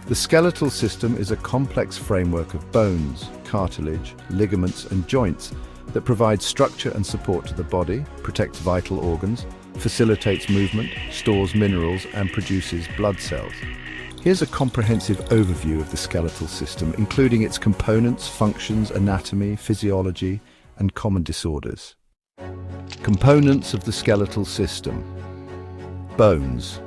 The skeletal system is a complex framework of bones, cartilage, ligaments, and joints that provides structure and support to the body, protects vital organs, facilitates movement, stores minerals, and produces blood cells. Here's a comprehensive overview of the skeletal system, including its components, functions, anatomy, physiology, and common disorders. Components of the skeletal system. Bones.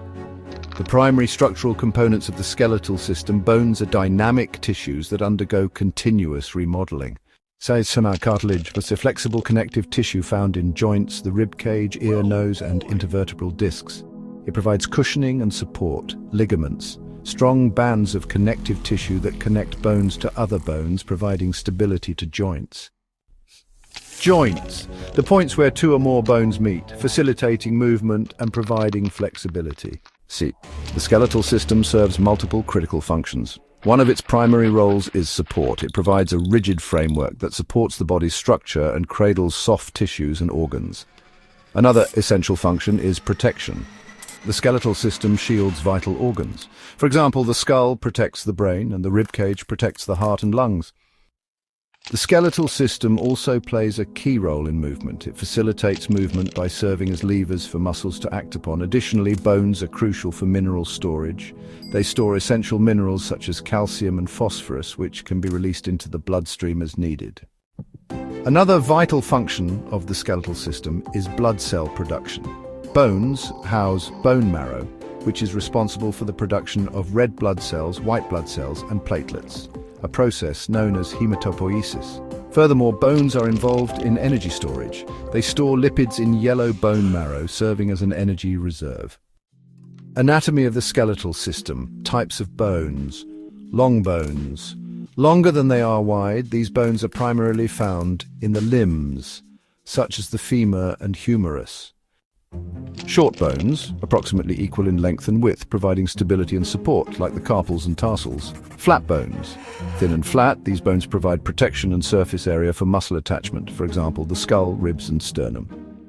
The primary structural components of the skeletal system. Bones are dynamic tissues that undergo continuous remodeling. Cartilage was a flexible connective tissue found in joints, the rib cage, ear, nose, and intervertebral discs. It provides cushioning and support. Ligaments. Strong bands of connective tissue that connect bones to other bones, providing stability to joints. Joints, the points where two or more bones meet, facilitating movement and providing flexibility. The skeletal system serves multiple critical functions. One of its primary roles is support. It provides a rigid framework that supports the body's structure and cradles soft tissues and organs. Another essential function is protection. The skeletal system shields vital organs. For example, the skull protects the brain and the ribcage protects the heart and lungs. The skeletal system also plays a key role in movement. It facilitates movement by serving as levers for muscles to act upon. Additionally, bones are crucial for mineral storage. They store essential minerals such as calcium and phosphorus, which can be released into the bloodstream as needed. Another vital function of the skeletal system is blood cell production. Bones house bone marrow, which is responsible for the production of red blood cells, white blood cells, and platelets, a process known as hematopoiesis. Furthermore, bones are involved in energy storage. They store lipids in yellow bone marrow, serving as an energy reserve. Anatomy of the skeletal system. Types of bones. Long bones. Longer than they are wide, these bones are primarily found in the limbs, such as the femur and humerus. Short bones, approximately equal in length and width, providing stability and support, like the carpals and tarsals. Flat bones. Thin and flat, these bones provide protection and surface area for muscle attachment, for example, the skull, ribs, and sternum.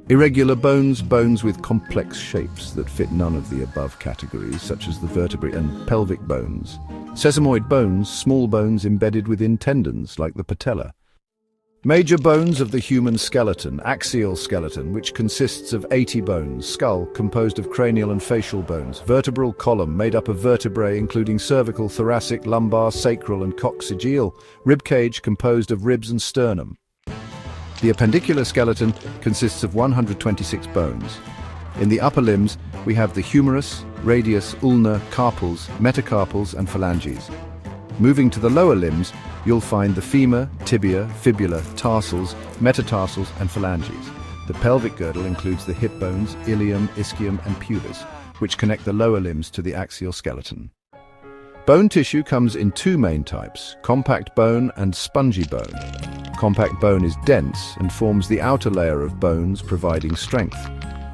Irregular bones, bones with complex shapes that fit none of the above categories, such as the vertebrae and pelvic bones. Sesamoid bones, small bones embedded within tendons, like the patella. Major bones of the human skeleton. Axial skeleton, which consists of 80 bones. Skull, composed of cranial and facial bones. Vertebral column, made up of vertebrae including cervical, thoracic, lumbar, sacral, and coccygeal. Ribcage, composed of ribs and sternum. The appendicular skeleton consists of 126 bones. In the upper limbs, we have the humerus, radius, ulna, carpals, metacarpals, and phalanges. Moving to the lower limbs, you'll find the femur, tibia, fibula, tarsals, metatarsals, and phalanges. The pelvic girdle includes the hip bones, ilium, ischium, and pubis, which connect the lower limbs to the axial skeleton. Bone tissue comes in two main types, compact bone and spongy bone. Compact bone is dense and forms the outer layer of bones, providing strength.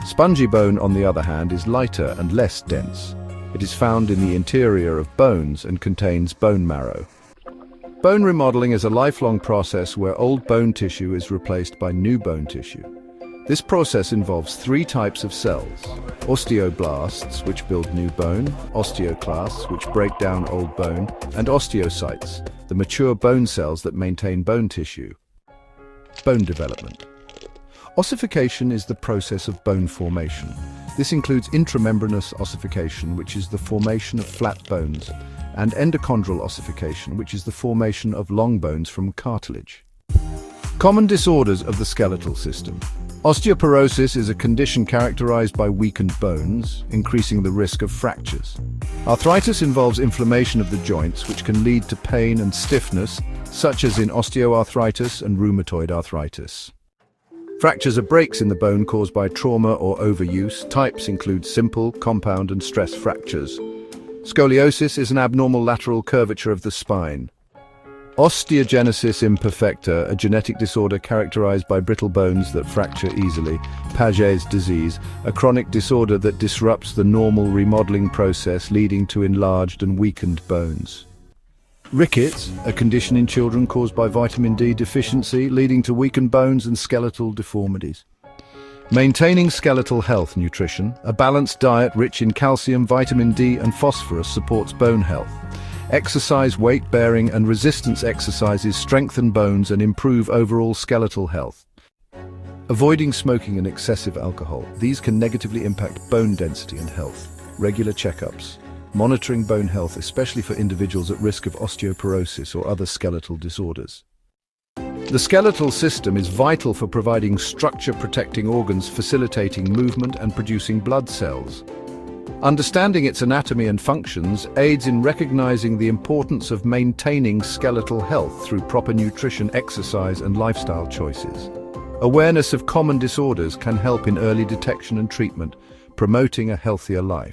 Spongy bone, on the other hand, is lighter and less dense. It is found in the interior of bones and contains bone marrow. Bone remodeling is a lifelong process where old bone tissue is replaced by new bone tissue. This process involves three types of cells: osteoblasts, which build new bone, osteoclasts, which break down old bone, and osteocytes, the mature bone cells that maintain bone tissue. Bone development. Ossification is the process of bone formation. This includes intramembranous ossification, which is the formation of flat bones, and endochondral ossification, which is the formation of long bones from cartilage. Common disorders of the skeletal system. Osteoporosis is a condition characterized by weakened bones, increasing the risk of fractures. Arthritis involves inflammation of the joints, which can lead to pain and stiffness, such as in osteoarthritis and rheumatoid arthritis. Fractures are breaks in the bone caused by trauma or overuse. Types include simple, compound, and stress fractures. Scoliosis is an abnormal lateral curvature of the spine. Osteogenesis imperfecta, a genetic disorder characterized by brittle bones that fracture easily. Paget's disease, a chronic disorder that disrupts the normal remodeling process, leading to enlarged and weakened bones. Rickets, a condition in children caused by vitamin D deficiency, leading to weakened bones and skeletal deformities. Maintaining skeletal health. Nutrition. A balanced diet rich in calcium, vitamin D, and phosphorus supports bone health. Exercise, weight-bearing and resistance exercises strengthen bones and improve overall skeletal health. Avoiding smoking and excessive alcohol. These can negatively impact bone density and health. Regular checkups. Monitoring bone health, especially for individuals at risk of osteoporosis or other skeletal disorders. The skeletal system is vital for providing structure, protecting organs, facilitating movement and producing blood cells. Understanding its anatomy and functions aids in recognizing the importance of maintaining skeletal health through proper nutrition, exercise and lifestyle choices. Awareness of common disorders can help in early detection and treatment, promoting a healthier life.